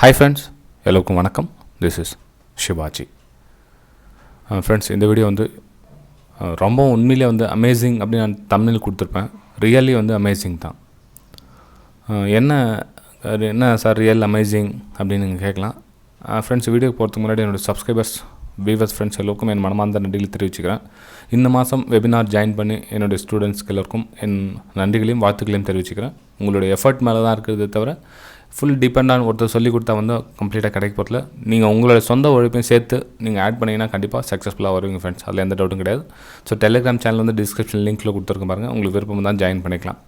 Hi friends, எல்லாருக்கும் வணக்கம். This is Shivaji. Friends, இந்த வீடியோ வந்து ரொம்ப உண்மையிலே வந்து அமேசிங் அப்படின்னு நான் தமிழில் கொடுத்துருப்பேன். ரியலி வந்து அமேசிங் தான். என்ன சார் ரியல் அமேசிங் அப்படின்னு நீங்கள் கேட்கலாம். ஃப்ரெண்ட்ஸ், வீடியோக்கு போகிறதுக்கு முன்னாடி என்னோடய சப்ஸ்கிரைபர்ஸ் வியூவர்ஸ் ஃப்ரெண்ட்ஸ் எல்லோருக்கும் என் மனமார்ந்த நன்றிகளை தெரிவிச்சுக்கிறேன். இந்த மாதம் வெபினார் ஜாயின் பண்ணி என்னுடைய ஸ்டூடெண்ட்ஸ்க்கு எல்லோருக்கும் என் நன்றிகளையும் வாழ்த்துக்களையும் தெரிவிச்சுக்கிறேன். உங்களுடைய எஃபர்ட் மேலே தான் இருக்கிறது தவிர ஃபுல் டிபெண்ட் ஆன் ஒருத்தர் சொல்லிக் கொடுத்தா வந்து கம்ப்ளீட்டாக கிடைக்க போகிறதில்ல. நீங்கள் உங்களோட சொந்த உழைப்பையும் சேர்த்து நீங்கள் ஆட் பண்ணிங்கன்னா கண்டிப்பாக சக்ஸஸ்ஃபுல்லாக வருவீங்க ஃப்ரெண்ட்ஸ். அதில் எந்த டவுட்டும் கிடையாது. ஸோ டெலிகிராம் சேனல் வந்து டிஸ்கிரிப்ஷன் லிங்க்கில் கொடுத்துருக்க பாருங்கள். உங்களுக்கு விருப்பம் தான் ஜாயின் பண்ணிக்கலாம்.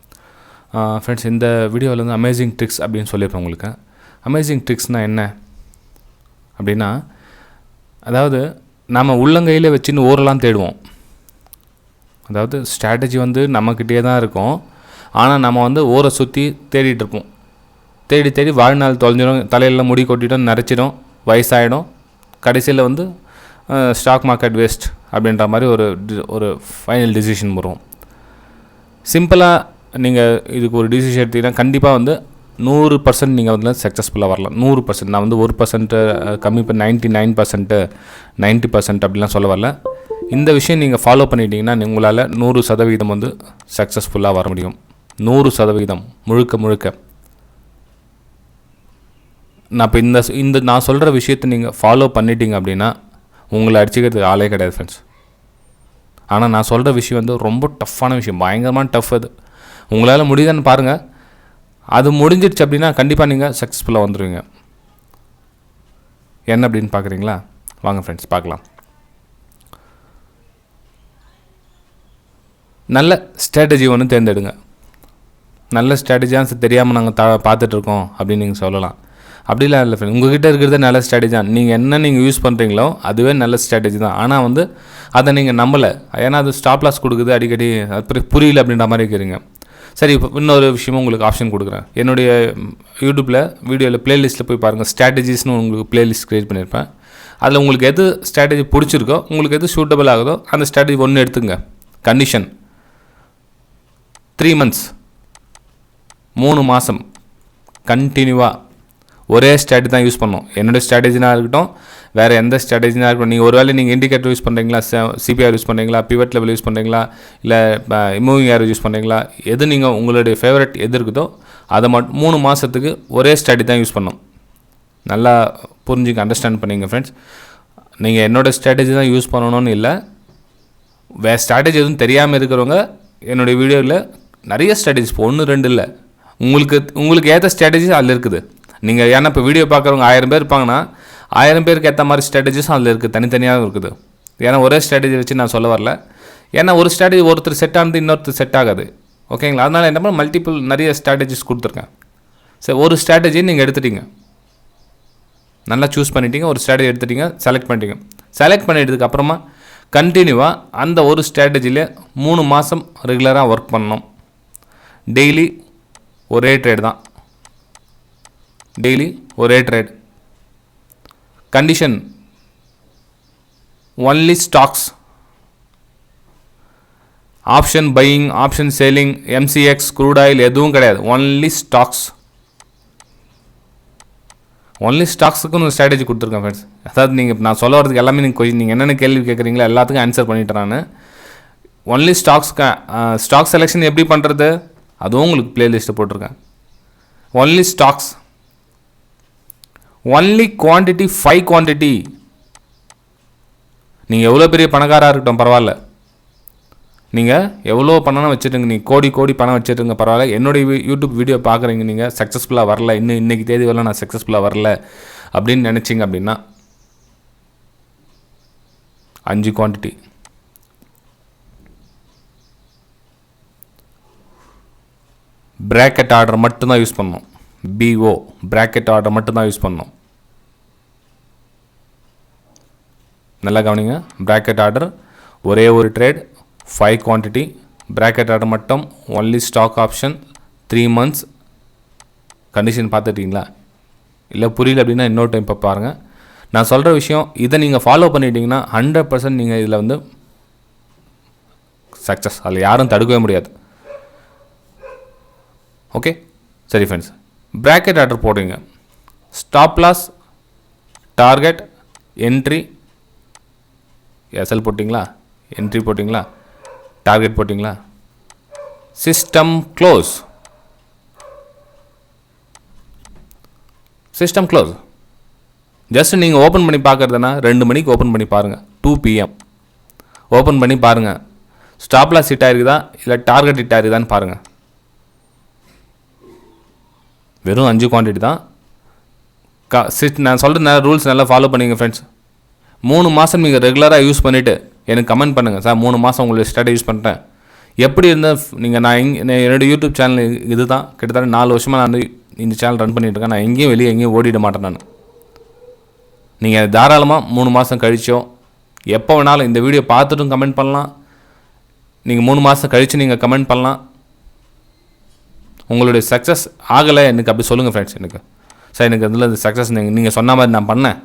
ஃப்ரெண்ட்ஸ், இந்த வீடியோவில் வந்து அமேசிங் ட்ரிக்ஸ் அப்படின்னு சொல்லியிருப்பேன் உங்களுக்கு. அமேசிங் ட்ரிக்ஸ்னால் என்ன அப்படின்னா, அதாவது நம்ம உள்ளங்கையில் வச்சுன்னு ஓரெல்லாம் தேடுவோம். அதாவது ஸ்ட்ராட்டஜி வந்து நம்மக்கிட்டே தான் இருக்கும். ஆனால் நம்ம வந்து ஓரை சுற்றி தேடிட்டு இருப்போம். தேடி வாழ்நாள் தொலைஞ்சிடும், தலையெல்லாம் முடி கொட்டிடும், நரைச்சிடும், வயசாகிடும். கடைசியில் வந்து ஸ்டாக் மார்க்கெட் வேஸ்ட் அப்படின்ற மாதிரி ஒரு ஃபைனல் டிசிஷன் வரும். சிம்பிளாக நீங்கள் இதுக்கு ஒரு டிசிஷன் எடுத்தீங்கன்னா கண்டிப்பாக வந்து 100% நீங்கள் வந்து சக்ஸஸ்ஃபுல்லாக வரலாம். 100%. நான் வந்து 1% கம்மி பண்ணி 99%, 90% அப்படிலாம் சொல்ல வரல. இந்த விஷயம் நீங்கள் ஃபாலோ பண்ணிட்டீங்கன்னா உங்களால் 100% வந்து சக்ஸஸ்ஃபுல்லாக வர முடியும். 100% முழுக்க. நான் இப்போ இந்த நான் சொல்கிற விஷயத்தை நீங்கள் ஃபாலோ பண்ணிட்டீங்க அப்படின்னா உங்களை அடிச்சுக்கிறதுக்கு ஆளே கிடையாது ஃப்ரெண்ட்ஸ். ஆனால் நான் சொல்கிற விஷயம் வந்து ரொம்ப டஃப்பான விஷயம், பயங்கரமான டஃப். அது உங்களால் முடியுதான்னு பாருங்கள். அது முடிஞ்சிடுச்சு அப்படின்னா கண்டிப்பாக நீங்கள் சக்ஸஸ்ஃபுல்லாக வந்துடுவீங்க. என்ன அப்படின்னு பார்க்குறீங்களா? வாங்க ஃப்ரெண்ட்ஸ் பார்க்கலாம். நல்ல ஸ்ட்ராட்டஜி ஒன்று தேர்ந்தெடுங்க. நல்ல ஸ்ட்ராட்டஜியாக தெரியாமல் நாங்கள் பார்த்துட்ருக்கோம் அப்படின்னு நீங்கள் சொல்லலாம். அப்படிலாம் இல்லை ஃப்ரெண்ட், உங்கள்கிட்ட இருக்கிறது நல்ல ஸ்ட்ராட்டஜி தான். நீங்கள் யூஸ் பண்ணுறீங்களோ அதுவே நல்ல ஸ்ட்ராட்டஜி தான். ஆனால் வந்து அதை நீங்கள் நம்பலை. ஏன்னா அது ஸ்டாப் லாஸ் கொடுக்குது அடிக்கடி, அது புரியல அப்படின்ற மாதிரி இருக்கிறீங்க. சரி, இப்போ இன்னொரு விஷயமும் உங்களுக்கு ஆப்ஷன் கொடுக்குறேன். என்னுடைய யூடியூப்பில் வீடியோவில் ப்ளேலிஸ்ட்டில் போய் பாருங்கள். ஸ்ட்ராட்டஜிஸ்னு உங்களுக்கு ப்ளேலிஸ்ட் க்ரியேட் பண்ணியிருப்பேன். அதில் உங்களுக்கு எது ஸ்ட்ராட்டஜி பிடிச்சிருக்கோ, உங்களுக்கு எது சூட்டபிள் ஆகுதோ அந்த ஸ்ட்ராட்டஜி ஒன்று எடுத்துங்க. கண்டிஷன் 3 months, 3 மாதம் கண்டினியூவாக ஒரே ஸ்ட்ராட்டஜி தான் யூஸ் பண்ணணும். என்னோடய ஸ்ட்ராட்டஜினாக இருக்கட்டும், வேறு எந்த ஸ்ட்ராட்டஜினாக இருக்கட்டும். நீங்கள் ஒருவேளை நீங்கள் இண்டிகேட்டர் யூஸ் பண்ணுறீங்களா, சிபிஆர் யூஸ் பண்ணுறீங்களா, பிவட் லெவல் யூஸ் பண்ணுறீங்களா, இல்லை மூவிங் ஏர் யூஸ் பண்ணுறீங்களா, எது நீங்கள் உங்களுடைய ஃபேவரட் எது இருக்குதோ அதை மட்டும் 3 மாதத்துக்கு ஒரே ஸ்ட்ராட்டஜி தான் யூஸ் பண்ணணும். நல்லா புரிஞ்சுங்க, அண்டர்ஸ்டாண்ட் பண்ணிங்க ஃப்ரெண்ட்ஸ். நீங்கள் என்னோடய ஸ்ட்ராட்டஜி தான் யூஸ் பண்ணணும்னு இல்லை. வேறு ஸ்ட்ராட்டஜி எதுவும் தெரியாமல் இருக்கிறவங்க என்னுடைய வீடியோவில் நிறைய ஸ்ட்ராட்டஜிஸ், 1 2 இல்லை, உங்களுக்கு ஏற்ற ஸ்ட்ராட்டஜிஸ் அதில் இருக்குது. நீங்கள் ஏன்னா இப்போ வீடியோ பார்க்குறவங்க 1000 பேர் இருப்பாங்கன்னா 1000 பேருக்கு ஏற்ற மாதிரி ஸ்ட்ராட்டஜிஸும் அதில் இருக்குது, தனித்தனியாக இருக்குது. ஏன்னா ஒரே ஸ்ட்ராட்டஜி வச்சு நான் சொல்ல வரல. ஏன்னா ஒரு ஸ்ட்ராட்டஜி ஒருத்தர் செட் ஆனது இன்னொருத்தர் செட் ஆகாது. ஓகேங்களா? அதனால் என்ன மல்டிபிள் நிறைய ஸ்ட்ராட்டஜிஸ் கொடுத்துருக்கேன். சரி, ஒரு ஸ்ட்ராட்டஜி நீங்கள் எடுத்துட்டீங்க, நல்லா சூஸ் பண்ணிட்டீங்க, ஒரு ஸ்ட்ராட்டஜி எடுத்துட்டீங்க, செலக்ட் பண்ணிட்டீங்க. செலக்ட் பண்ணிட்டதுக்கு அப்புறமா கண்டினியூவாக அந்த ஒரு ஸ்ட்ராட்டஜியில் 3 மாதம் ரெகுலராக ஒர்க் பண்ணணும். டெய்லி ஒரே ட்ரேட் தான், டெய்லி ஒரே trade. Condition only stocks, option buying, option selling, MCX, crude oil எதுவும் கிடையாது. Only stocks. ஒன்லி ஸ்டாக்ஸுக்குன்னு ஒரு ஸ்ட்ராட்டஜி கொடுத்துருக்கேன் ஃப்ரெண்ட்ஸ். அதாவது நீங்கள் நான் சொல்ல வரதுக்கு எல்லாமே நீங்கள் என்னென்ன கேள்வி கேட்குறீங்களோ எல்லாத்துக்கும் ஆன்சர் பண்ணிட்டேன் நான். ஒன்லி ஸ்டாக்ஸ்க்கு ஸ்டாக் செலெக்ஷன் எப்படி பண்ணுறது அதுவும் உங்களுக்கு ப்ளேலிஸ்ட்டு போட்டிருக்கேன். Only stocks, only quantity, 5 quantity. நீங்கள் எவ்வளோ பெரிய பணக்காராக இருக்கட்டும் பரவாயில்ல, நீங்கள் எவ்வளோ பணம் வச்சுட்டுங்க, நீங்கள் கோடி பணம் வச்சுட்டுங்க பரவாயில்ல. என்னுடைய யூடியூப் வீடியோ பார்க்குறீங்க, நீங்கள் சக்ஸஸ்ஃபுல்லாக வரல, இன்றைக்கி தேதி வரல, நான் சக்ஸஸ்ஃபுல்லாக வரல அப்படின்னு நினச்சிங்க அப்படின்னா 5 குவான்டிட்டி. ப்ராக்கெட் ஆர்டர் மட்டும்தான் யூஸ் பண்ணணும். BO ப்ராக்கெட் ஆர்டர் மட்டும்தான் யூஸ் பண்ணணும். நல்லா கவனிங்க. ப்ராக்கெட் ஆர்டர் ஒரே ஒரு ட்ரேட், 5 குவான்டிட்டி, ப்ராக்கெட் ஆர்டர் மட்டும், only stock option, 3 months. Condition பார்த்துட்டிங்களா? இல்லை புரியல அப்படின்னா இன்னொரு டைம் இப்போ பாருங்கள். நான் சொல்கிற விஷயம் இதை நீங்கள் ஃபாலோ பண்ணிட்டீங்கன்னா 100% நீங்கள் இதில் வந்து சக்ஸஸ். அதில் யாரும் தடுக்கவே முடியாது. ஓகே, சரி ஃப்ரெண்ட்ஸ், ப்ராக்கெட் ஆர்டர் போடுங்க. Stop loss, target, entry, SL போட்டிங்களா, என்ட்ரி போட்டிங்களா, டார்கெட் போட்டிங்களா, system close. System close. Just நீங்கள் ஓப்பன் பண்ணி பார்க்குறதுனா 2 மணிக்கு ஓப்பன் பண்ணி பாருங்கள். 2 PM ஓப்பன் பண்ணி பாருங்கள். ஸ்டாப் லாஸ் ஹிட் ஆயிருக்குதா இல்லை டார்கெட் ஹிட் ஆயிருக்குதான்னு பாருங்கள். வெறும் 5 குவான்டிட்டி தான். நான் சொல்கிற ரூல்ஸ் நல்லா ஃபாலோ பண்ணிங்க ஃப்ரெண்ட்ஸ். 3 மாதம் நீங்கள் ரெகுலராக யூஸ் பண்ணிவிட்டு எனக்கு கமெண்ட் பண்ணுங்கள். சார் 3 மாதம் உங்களுடைய ஸ்ட்ராட்டஜி யூஸ் பண்ணிட்டேன், எப்படி இருந்தால் நீங்கள் நான் என்னோடய யூடியூப் சேனல் இது தான். கிட்டத்தட்ட 4 வருஷமாக நான் இந்த சேனல் ரன் பண்ணிகிட்ருக்கேன். நான் எங்கேயும் வெளியே எங்கேயும் ஓடிட மாட்டேன். நான் நீங்கள் தாராளமாக 3 மாதம் கழிச்சோ எப்போ வேணாலும் இந்த வீடியோ பார்த்துட்டும் கமெண்ட் பண்ணலாம். நீங்கள் 3 மாதம் கழித்து நீங்கள் கமெண்ட் பண்ணலாம். உங்களுடைய சக்ஸஸ் ஆகலை எனக்கு அப்படி சொல்லுங்கள் ஃப்ரெண்ட்ஸ். எனக்கு சார் எனக்கு இதில் சக்ஸஸ் நீங்கள் சொன்ன மாதிரி நான் பண்ணேன்,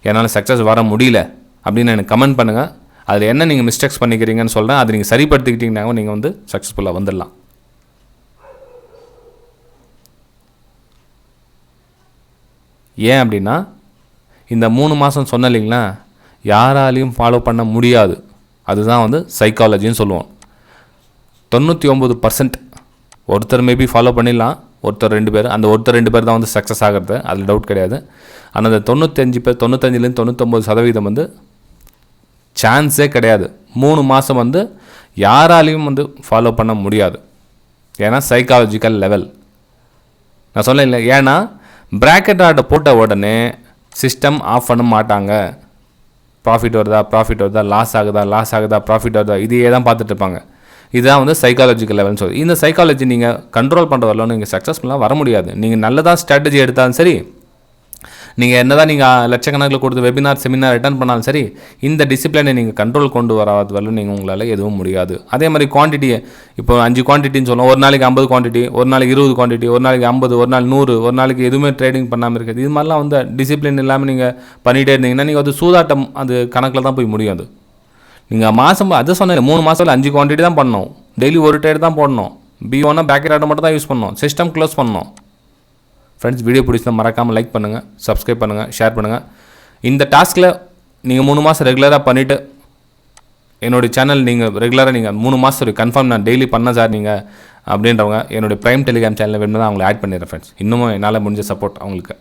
என்னால் சக்ஸஸ் வர முடியல அப்படின்னு எனக்கு கமெண்ட் பண்ணுங்கள். அதில் என்ன நீங்கள் மிஸ்டேக்ஸ் பண்ணிக்கிறீங்கன்னு சொல்கிறேன். அதை நீங்கள் சரிப்படுத்திக்கிட்டீங்கன்னா நீங்கள் வந்து சக்ஸஸ்ஃபுல்லாக வந்துடலாம். ஏன் அப்படின்னா இந்த 3 மாதம் சொன்ன இல்லைங்களா, யாராலையும் ஃபாலோ பண்ண முடியாது. அதுதான் வந்து சைக்காலஜின்னு சொல்லுவோம். 99% ஒருத்தர் மேபி ஃபாலோ பண்ணிடலாம், ஒருத்தர் 2 பேர். அந்த ஒருத்தர் 2 பேர் தான் வந்து சக்ஸஸ் ஆகிறது, அதில் டவுட் கிடையாது. ஆனால் அந்த 95% 99% வந்து சான்ஸே கிடையாது. 3 மாதம் வந்து யாராலையும் வந்து ஃபாலோ பண்ண முடியாது. ஏன்னா சைக்காலஜிக்கல் லெவல் நான் சொல்ல இல்லை. ஏன்னா ப்ராக்கெட் ஆர்டர் போட்ட உடனே சிஸ்டம் ஆஃப் பண்ண மாட்டாங்க. ப்ராஃபிட் வருதா, லாஸ் ஆகுதா, ப்ராஃபிட் வருதா, இதையே தான் பார்த்துட்டு இருப்பாங்க. இதுதான் வந்து சைக்காலஜிக்கல் லெவல்னு சொல்லி. இந்த சைக்காலஜி நீங்கள் கண்ட்ரோல் பண்ணுற வரலாம் நீங்கள் சக்ஸஸ்ஃபுல்லாக வர முடியாது. நீங்கள் நல்லதாக ஸ்ட்ராட்டஜி எடுத்தாலும் சரி, நீங்கள் என்ன தான் நீங்கள் லட்சக்கணக்கில் கொடுத்து வெபினார் செமினார் அட்டன் பண்ணாலும் சரி, இந்த டிசிப்ளினை நீங்கள் கண்ட்ரோல் கொண்டு வராது வரலும் நீங்கள் உங்களால் எதுவும் முடியாது. அதே மாதிரி குவான்டிட்டியை இப்போ 5 குவான்டிட்டின்னு சொல்லலாம். ஒரு நாளைக்கு 50 குவான்டிட்டி, ஒரு நாளைக்கு 20 குவான்டிட்டி, ஒரு நாளைக்கு 50, ஒரு நாள் 100, ஒரு நாளைக்கு எதுவுமே ட்ரேடிங் பண்ணாமல் இருக்குது. இது மாதிரிலாம் வந்து டிசிப்ளின் இல்லாமல் நீங்கள் பண்ணிகிட்டே இருந்தீங்கன்னா நீங்கள் அது சூதாட்டம், அது கணக்கில் தான் போய் முடியாது. நீங்கள் மாதம் அது சொன்ன 3 மாதத்தில் 5 குவான்டிட்டி தான் பண்ணணும். டெய்லி ஒரு ட்ரேட் தான் போடணும். B1 பேக்கெட் ஆர்டர் மட்டும் தான் யூஸ் பண்ணணும். சிஸ்டம் க்ளோஸ் பண்ணணும். ஃப்ரெண்ட்ஸ், வீடியோ பிடிச்சா மறக்காமல் லைக் பண்ணுங்கள், சப்ஸ்கிரைப் பண்ணுங்கள், ஷேர் பண்ணுங்கள். இந்த டாஸ்கில் நீங்கள் 3 மாதம் ரெகுலராக பண்ணிவிட்டு என்னுடைய சேனல் நீங்கள் ரெகுலராக நீங்கள் 3 மாதம் கன்ஃபார்ம் நான் டெய்லி பண்ண சார் நீங்கள் அப்படின்றவங்க என்னுடைய ப்ரைம் டெலிகிராம் சேனலில் வேணும் தான் அவங்களை ஆட் பண்ணிடுறேன் ஃப்ரெண்ட்ஸ். இன்னமும் என்னால் முடிஞ்ச சப்போர்ட் அவங்களுக்கு.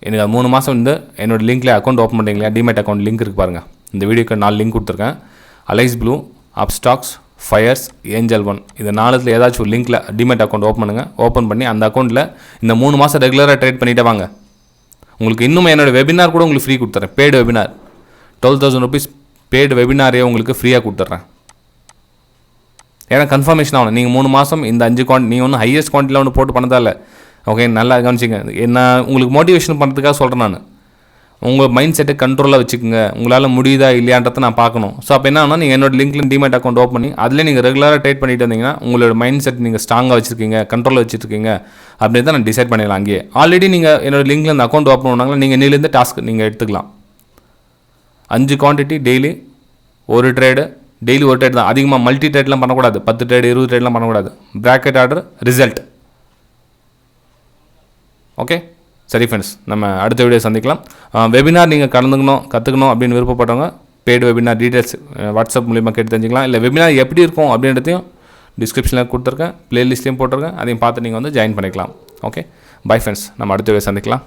எனக்கு 3 மாதம் வந்து என்னோடய லிங்க்கில் அக்கௌண்ட் ஓப்பன் பண்ணுறீங்களா, டிமேட் அக்கௌண்ட் லிங்க் இருக்குது பாருங்கள். இந்த வீடியோக்கு 4 லிங்க் கொடுத்துருக்கேன். Alice Blue, Upstox, Fyers, Angel 1 இது 4த்தில் ஏதாச்சும் ஒரு லிங்க்கில் டிமேட் அக்கௌண்ட் ஓப்பன் பண்ணுங்கள். ஓப்பன் பண்ணி அந்த அக்கௌண்ட்டில் இந்த 3 மாதம் ரெகுலராக ட்ரேட் பண்ணிவிட்டு வாங்க. உங்களுக்கு இன்னும் என்னோடய வெபினார் கூட உங்களுக்கு ஃப்ரீ கொடுத்துறேன். பெய்டு வெபினார் 12,000 rupees பெய்டு வெபினாரே உங்களுக்கு ஃப்ரீயாக கொடுத்துட்றேன். ஏன்னா கன்ஃபர்மேஷன் ஆகணும். நீங்கள் 3 மாதம் இந்த 5 குவான்டிட்டி நீங்கள் ஒன்றும் ஹையஸ்ட் குவான்டிட்டியில் ஒன்று போட்டு பண்ணதா இல்லை. ஓகே, நல்லா கவனிச்சிங்க. என்ன உங்களுக்கு மோட்டிவேஷன் பண்ணுறதுக்காக சொல்கிறேன். நான் உங்கள் மைண்ட் செட்டை கண்ட்ரோலாக வச்சுக்கோங்க. உங்களால் முடியுதா இல்லையான்றதை நான் பார்க்கணும். ஸோ அப்போ என்ன ஆனால் நீங்கள் என்னோட லிங்க்ல டிமேட் அக்கௌண்ட் ஓப்பன் பண்ணி அதில் நீங்கள் ரெகுலராக ட்ரேட் பண்ணிட்டு வந்தீங்கன்னா உங்களோட மைண்ட் செட் நீங்கள் ஸ்ட்ராங்காக வச்சுருக்கீங்க, கண்ட்ரோலில் வச்சுருக்கீங்க அப்படின்னு தான் நான் டிசைட் பண்ணிடலாம். அங்கேயே ஆல்ரெடி நீங்கள் என்னோட லிங்க்ல இந்த அக்கௌண்ட் ஓப்பன் பண்ணாங்களா, நீங்கள் இன்னிலேருந்து டாஸ்க் நீங்கள் எடுத்துக்கலாம். 5 குவான்டிட்டி டெய்லி ஒரு ட்ரேடு, டெய்லி ஒரு ட்ரேட் தான். அதிகமாக மல்டி ட்ரேட்லாம் பண்ணக்கூடாது. 10 ட்ரேடு 20 ட்ரேட்லாம் பண்ணக்கூடாது. Bracket order, result. ஓகே, சரி ஃப்ரெண்ட்ஸ், நம்ம அடுத்த வீடியோ சந்திக்கலாம். வெபினார் நீங்கள் கற்றுக்கணும் அப்படின்னு விருப்பப்பட்டவங்க பெய்டு வெபினார் டீட்டெயில்ஸ் வாட்ஸ்அப் மூலிமா கேட்டு தெரிஞ்சுக்கலாம். இல்லை வெபினார் எப்படி இருக்கும் அப்படின்றதையும் டிஸ்கிரிப்ஷனில் கொடுத்துருக்கேன், ப்ளேலிஸ்ட்லேயும் போட்டிருக்கேன். அதையும் பார்த்து நீங்கள் வந்து ஜாயின் பண்ணிக்கலாம். ஓகே, பை ஃப்ரெண்ட்ஸ், நம்ம அடுத்த வீடியோ சந்திக்கலாம்.